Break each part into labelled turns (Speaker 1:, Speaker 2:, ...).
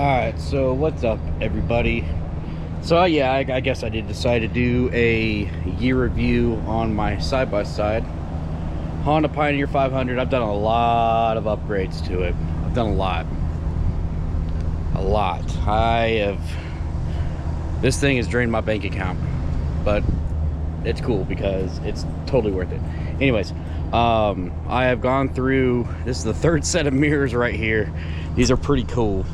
Speaker 1: Alright, so what's up, everybody? So yeah, I guess I did decide to do a year review on my side-by-side Honda Pioneer 500. I've done a lot of upgrades to it. I've done a lot. This thing has drained my bank account, but it's cool because it's totally worth it. Anyways, I have gone through, this is the third set of mirrors right here. These are pretty cool.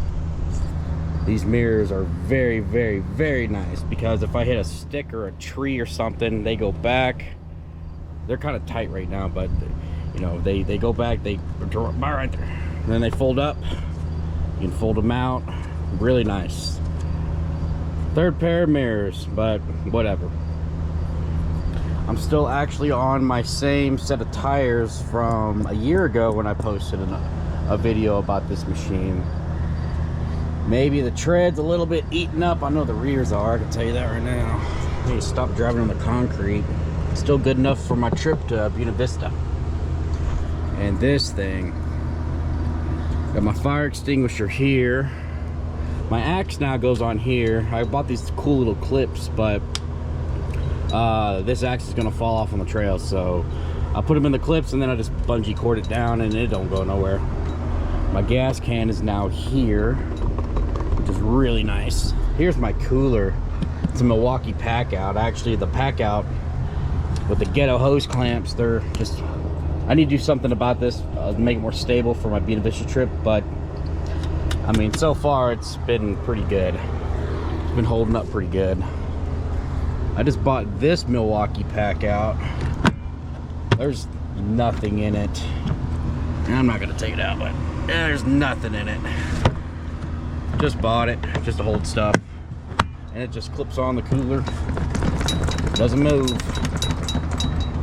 Speaker 1: These mirrors are very, very, very nice because if I hit a stick or a tree or something, they go back. They're kind of tight right now, but you know, they go back, they right there. And then they fold up. You can fold them out. Really nice. Third pair of mirrors, but whatever. I'm still actually on my same set of tires from a year ago when I posted a video about this machine. Maybe the tread's a little bit eaten up. I know the rears are, I can tell you that right now. I need to stop driving on the concrete. Still good enough for my trip to Buena Vista. And this thing, got my fire extinguisher here. My axe now goes on here. I bought these cool little clips, but this axe is gonna fall off on the trail, so I'll put them in the clips and then I just bungee cord it down and it don't go nowhere. My gas can is now here, which is really nice. Here's my cooler. It's a Milwaukee pack out. Actually, the pack out with the ghetto hose clamps, they're just, I need to do something about this, make it more stable for my Buena Vista trip, but I mean, so far it's been pretty good. It's been holding up pretty good. I just bought this Milwaukee pack out. There's nothing in it. I'm not gonna take it out, but there's nothing in it. Just bought it just to hold stuff, and it just clips on the cooler. Doesn't move.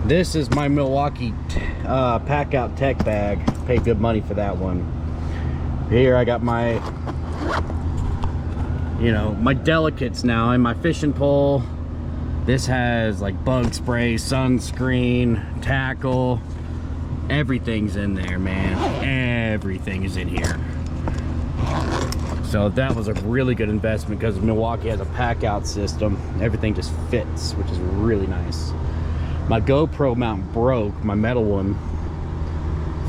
Speaker 1: This is my Milwaukee pack out tech bag. Paid good money for that one. Here I got my, you know, my delicates now and my fishing pole. This has like bug spray, sunscreen, tackle. Everything's in there, man. Everything is in here. So that was a really good investment because Milwaukee has a pack out system. Everything just fits, which is really nice. My GoPro mount broke, my metal one.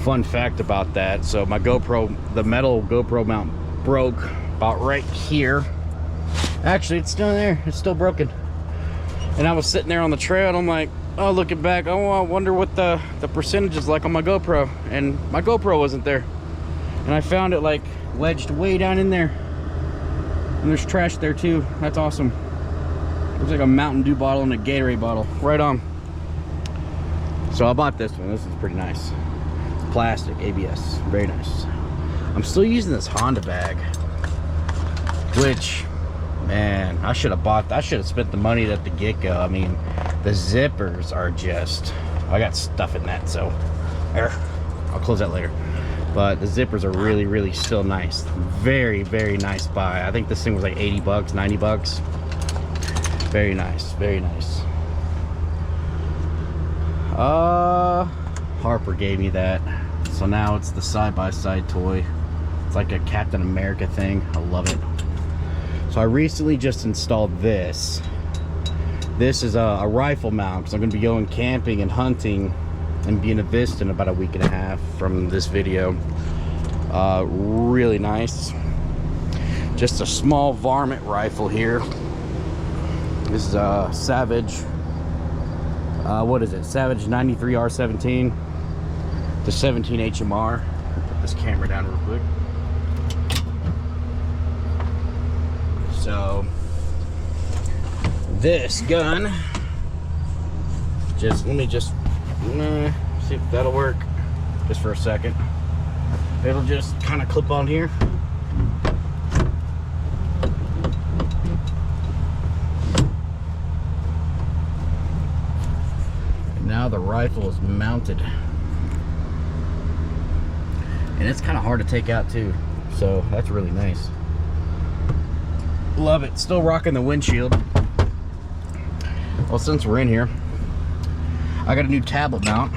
Speaker 1: Fun fact about that. So my GoPro, the metal GoPro mount broke about right here. Actually, it's still there. It's still broken. And I was sitting there on the trail and I'm like, oh, looking back, oh, I wonder what the percentage is like on my GoPro. And my GoPro wasn't there. And I found it like wedged way down in there. And there's trash there too. That's awesome. Looks like a Mountain Dew bottle and a Gatorade bottle. Right on. So I bought this one. This is pretty nice. It's plastic, ABS. Very nice. I'm still using this Honda bag, which, man, I should have spent the money at the get-go. I mean, the zippers are just, I got stuff in that, so there, I'll close that later. But the zippers are really, really still nice. Very, very nice buy. I think this thing was like 80 bucks, 90 bucks. Very nice, very nice. Harper gave me that. So now it's the side-by-side toy. It's like a Captain America thing. I love it. So I recently just installed this. This is a rifle mount because I'm going to be going camping and hunting in Buena Vista in about a week and a half from this video. Really nice. Just a small varmint rifle here. This is a Savage. What is it? Savage 93 R17. The 17 HMR. Put this camera down real quick. So this gun, let me see if that'll work just for a second. It'll just kind of clip on here. And now the rifle is mounted. And it's kind of hard to take out too. So that's really nice. Love it. Still rocking the windshield. Well, since we're in here, I got a new tablet mount.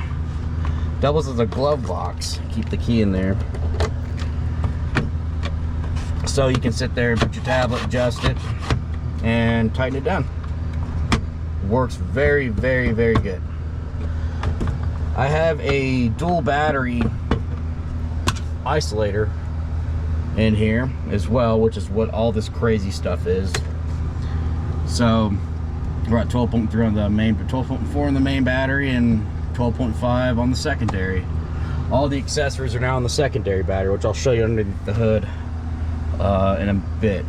Speaker 1: Doubles as a glove box. Keep the key in there. So you can sit there and put your tablet, adjust it, and tighten it down. Works very, very, very good. I have a dual battery isolator in here as well, which is what all this crazy stuff is. So we're at 12.3 on the main, 12.4 on the main battery and 12.5 on the secondary. All the accessories are now on the secondary battery, which I'll show you underneath the hood in a bit.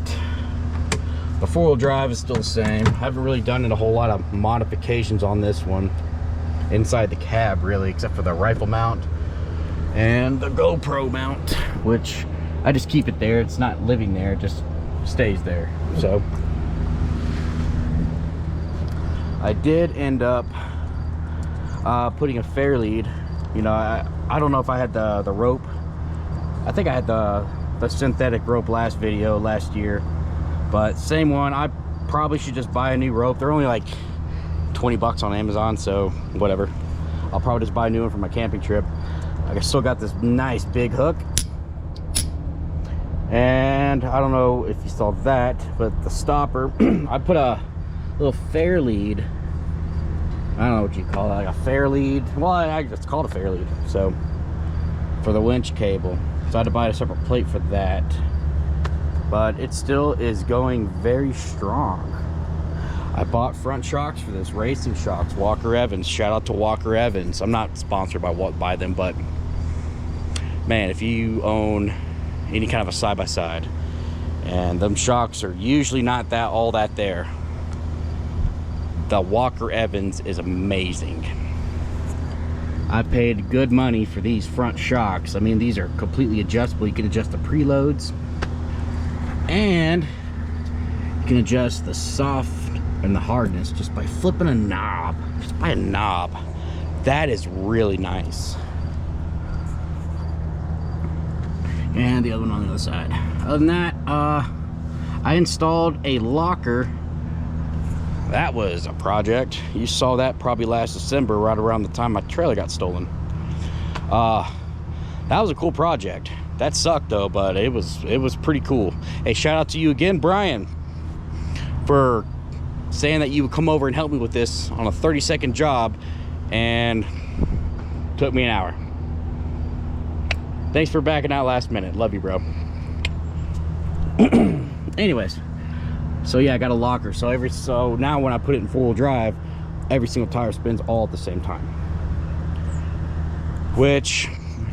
Speaker 1: The four-wheel drive is still the same. I haven't really done a whole lot of modifications on this one inside the cab, really, except for the rifle mount and the GoPro mount, which I just keep it there. It's not living there, it just stays there. So I did end up putting a fair lead. You know, I don't know if I had the rope. I think I had the synthetic rope last year, but same one. I probably should just buy a new rope. They're only like 20 bucks on Amazon, so whatever. I'll probably just buy a new one for my camping trip. I still got this nice big hook, and I don't know if you saw that, but the stopper, I put a little fair lead. I don't know what you call it, like a fair lead. Well, it's called a fair lead. So for the winch cable, so I had to buy a separate plate for that. But it still is going very strong. I bought front shocks for this, racing shocks, Walker Evans. Shout out to Walker Evans. I'm not sponsored by them, but man, if you own any kind of a side-by-side, and them shocks are usually not all that there, the Walker Evans is amazing. I paid good money for these front shocks. I mean, these are completely adjustable. You can adjust the preloads, and you can adjust the soft and the hardness just by flipping a knob. Just by a knob. That is really nice. And the other one on the other side. Other than that, I installed a locker. That was a project. You saw that probably last December, right around the time my trailer got stolen. That was a cool project. That sucked though, but it was pretty cool. Hey, shout out to you again, Brian, for saying that you would come over and help me with this on a 30-second job, and took me an hour. Thanks for backing out last minute. Love you, bro. Anyways, so yeah, I got a locker. So now when I put it in four-wheel drive, every single tire spins all at the same time, which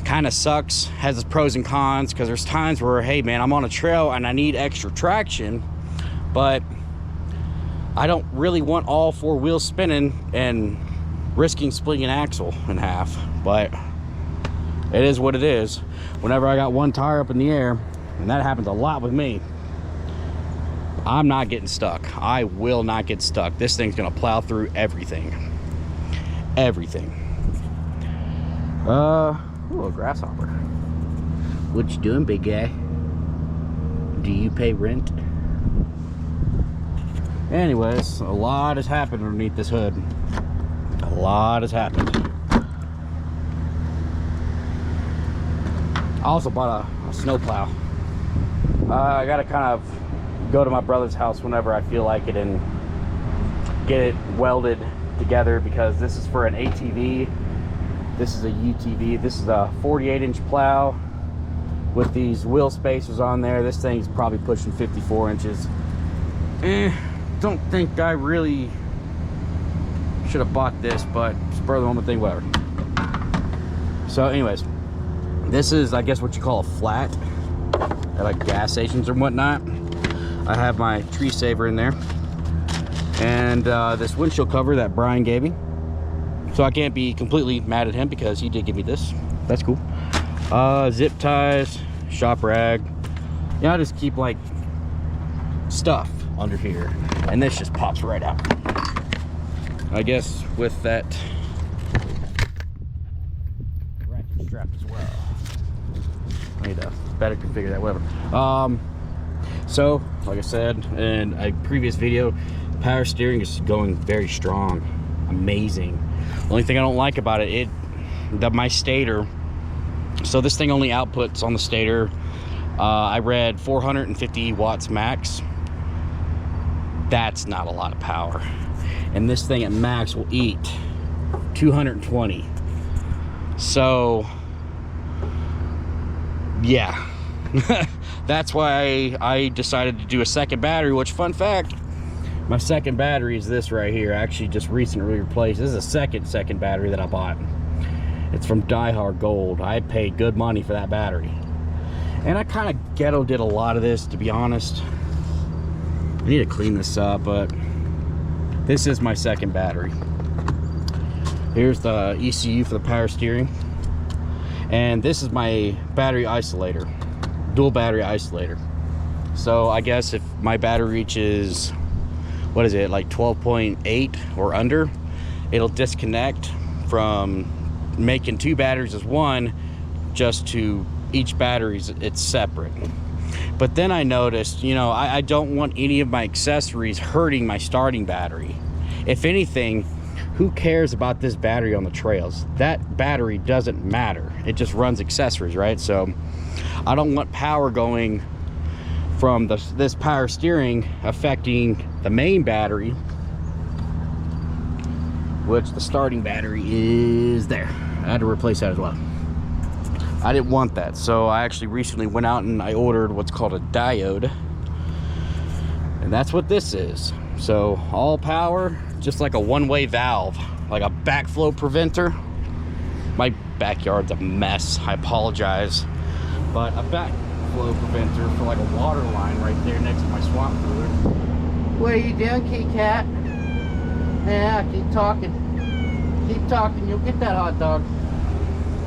Speaker 1: kind of sucks. Has its pros and cons, because there's times where, hey man, I'm on a trail and I need extra traction, but I don't really want all four wheels spinning and risking splitting an axle in half. But it is what it is. Whenever I got one tire up in the air, and that happens a lot with me, I'm not getting stuck. I will not get stuck. This thing's gonna plow through everything. Everything. Ooh, a grasshopper. What you doing, big guy? Do you pay rent? Anyways, a lot has happened underneath this hood. A lot has happened. I also bought a snowplow. I gotta kind of go to my brother's house whenever I feel like it and get it welded together, because this is for an ATV. This is a UTV. This is a 48-inch plow with these wheel spacers on there. This thing's probably pushing 54 inches. Don't think I really should have bought this, but spur of the moment thing, whatever. So anyways, this is, I guess, what you call a flat at like gas stations or whatnot. I have my tree saver in there, and this windshield cover that Brian gave me. So I can't be completely mad at him, because he did give me this. That's cool. Zip ties, shop rag. Yeah, I just keep like stuff under here, and this just pops right out. I guess with that ratchet strap as well. I need to better configure that, whatever. So like I said in a previous video, power steering is going very strong. Amazing. The only thing I don't like about it, my stator, so this thing only outputs on the stator I read 450 watts max. That's not a lot of power. And this thing at max will eat 220. So, yeah. That's why I decided to do a second battery, which, fun fact, my second battery is this right here. I actually just recently replaced. This is a second battery that I bought. It's from Die Hard Gold. I paid good money for that battery. And I kind of ghetto did a lot of this, to be honest. I need to clean this up, but this is my second battery. Here's the ECU for the power steering. And this is my battery isolator, dual battery isolator. So I guess if my battery reaches, what is it, like 12.8 or under, it'll disconnect from making two batteries as one, just to each battery, it's separate. But then I noticed, you know, I don't want any of my accessories hurting my starting battery. If anything, who cares about this battery on the trails? That battery doesn't matter. It just runs accessories, right? So I don't want power going from this power steering affecting the main battery, which the starting battery is there. I had to replace that as well. I didn't want that, so I actually recently went out and I ordered what's called a diode, and that's what this is. So all power, just like a one-way valve, like a backflow preventer. My backyard's a mess, I apologize, but a backflow preventer for like a water line right there next to my swamp cooler. What are you doing, kitty cat? Yeah, keep talking, you'll get that hot dog.